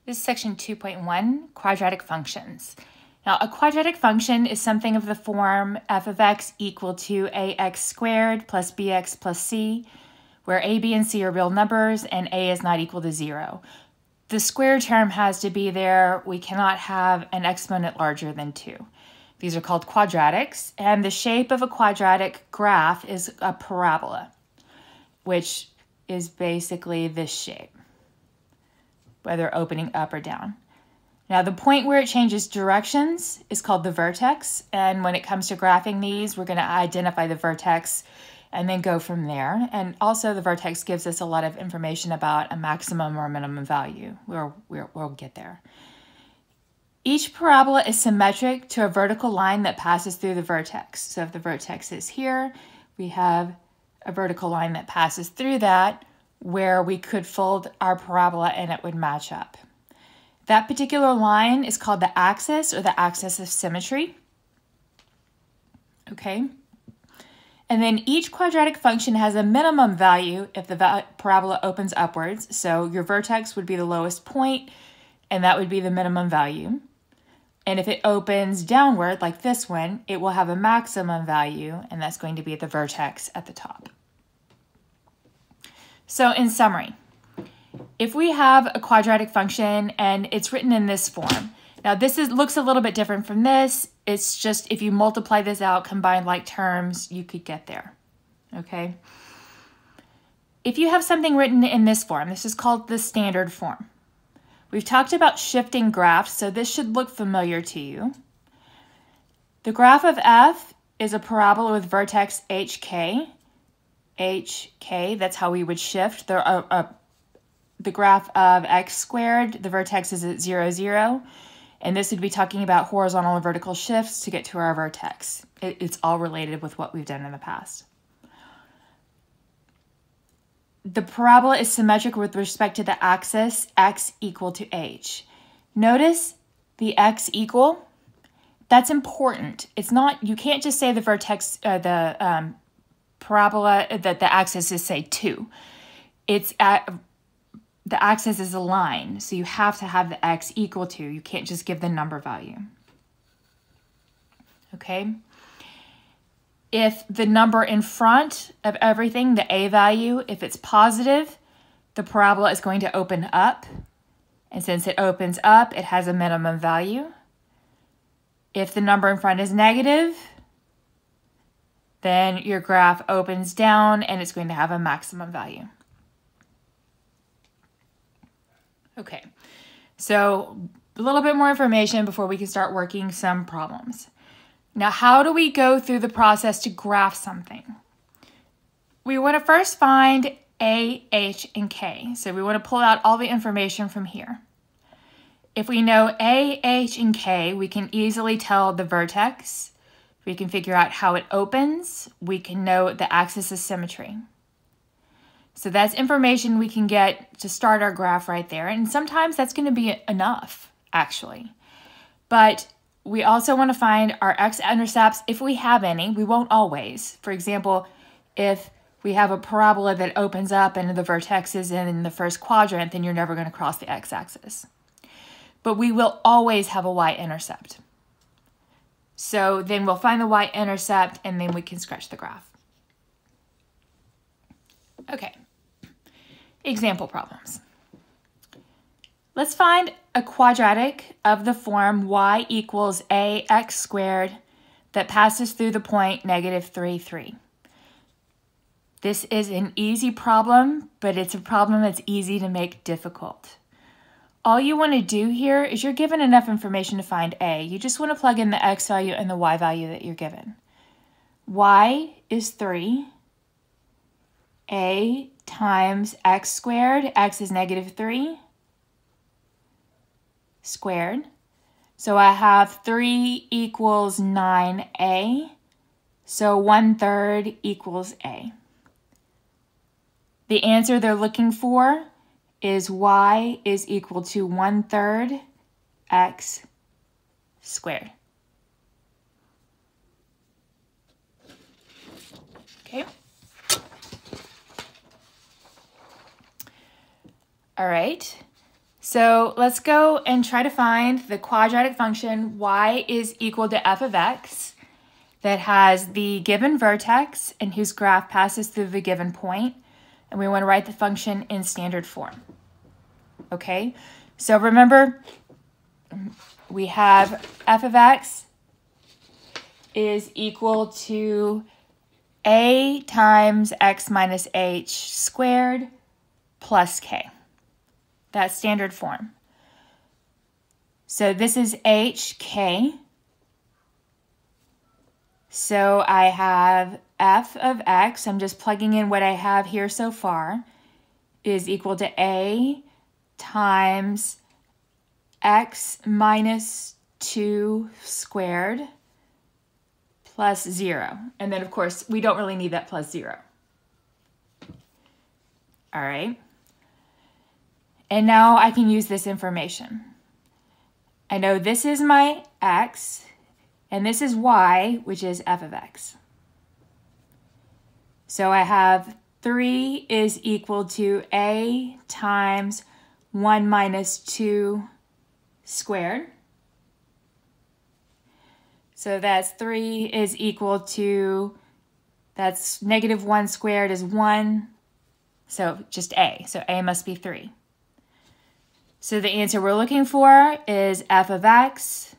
This is section 2.1, quadratic functions. Now, a quadratic function is something of the form f of x equal to ax squared plus bx plus c, where a, b, and c are real numbers and a is not equal to 0. The square term has to be there. We cannot have an exponent larger than 2. These are called quadratics, and the shape of a quadratic graph is a parabola, which is basically this shape, whether opening up or down. Now, the point where it changes directions is called the vertex, and when it comes to graphing these, we're going to identify the vertex and then go from there. And also, the vertex gives us a lot of information about a maximum or minimum value. We'll get there. Each parabola is symmetric to a vertical line that passes through the vertex. So if the vertex is here, we have a vertical line that passes through that where we could fold our parabola and it would match up. That particular line is called the axis, or the axis of symmetry. Okay. And then each quadratic function has a minimum value if the parabola opens upwards. So your vertex would be the lowest point, and that would be the minimum value. And if it opens downward, like this one, it will have a maximum value, and that's going to be the vertex at the top. So in summary, if we have a quadratic function and it's written in this form, now this looks a little bit different from this. It's just if you multiply this out, combine like terms, you could get there, okay? If you have something written in this form, this is called the standard form. We've talked about shifting graphs, so this should look familiar to you. The graph of f is a parabola with vertex hk. hk, that's how we would shift. The graph of x squared, the vertex is at 0, 0. And this would be talking about horizontal and vertical shifts to get to our vertex. It's all related with what we've done in the past. The parabola is symmetric with respect to the axis x equal to h. Notice the x equal. That's important. It's not, you can't just say the vertex, parabola, that the axis is, say, 2. It's at, the axis is a line, so you have to have the x equal to. You can't just give the number value. Okay? If the number in front of everything, the a value, if it's positive, the parabola is going to open up. And since it opens up, it has a minimum value. If the number in front is negative, then your graph opens down and it's going to have a maximum value. Okay, so a little bit more information before we can start working some problems. Now, how do we go through the process to graph something? We want to first find A, H, and K. So we want to pull out all the information from here. If we know A, H, and K, we can easily tell the vertex. We can figure out how it opens. We can know the axis of symmetry. So that's information we can get to start our graph right there. And sometimes that's going to be enough, actually. But we also want to find our X-intercepts if we have any. We won't always. For example, if we have a parabola that opens up and the vertex is in the first quadrant, then you're never going to cross the x-axis. But we will always have a y-intercept. So then we'll find the y-intercept and then we can sketch the graph. Okay, example problems. Let's find a quadratic of the form y equals ax squared that passes through the point negative 3, 3. This is an easy problem, but it's a problem that's easy to make difficult. All you want to do here is you're given enough information to find a. You just want to plug in the x value and the y value that you're given. Y is 3. A times x squared, x is negative 3. Squared. So I have 3 equals 9a. So 1/3 equals a. The answer they're looking for is y is equal to 1/3 x squared. Okay. All right. So let's go and try to find the quadratic function y is equal to f of x that has the given vertex and whose graph passes through the given point. And we want to write the function in standard form. Okay, so remember we have f of x is equal to a times x minus h squared plus k. That's standard form. So this is hk. So I have f of x, I'm just plugging in what I have here so far, is equal to a times x minus 2 squared plus 0. And then, of course, we don't really need that plus 0. All right. And now I can use this information. I know this is my x, and this is y, which is f of x. So I have 3 is equal to a times 1 minus 2 squared. So that's 3 is equal to, that's negative 1 squared is 1. So just a. So a must be 3. So the answer we're looking for is f of x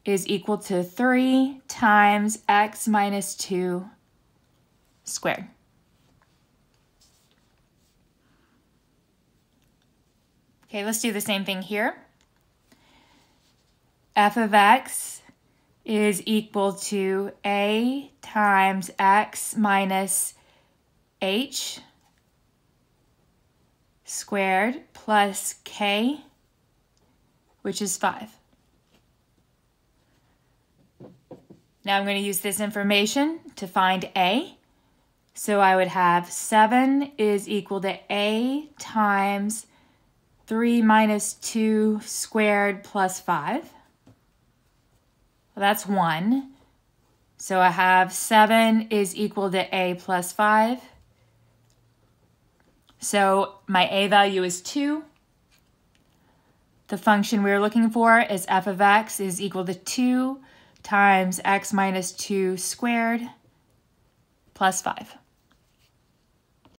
is equal to 3 times x minus 2 squared. Okay, let's do the same thing here. F of x is equal to a times x minus h squared plus k, which is 5. Now I'm going to use this information to find a. So I would have 7 is equal to a times 3 minus 2 squared plus 5. Well, that's 1. So I have 7 is equal to a plus 5. So my a value is 2. The function we're looking for is f of x is equal to 2 times x minus 2 squared plus 5.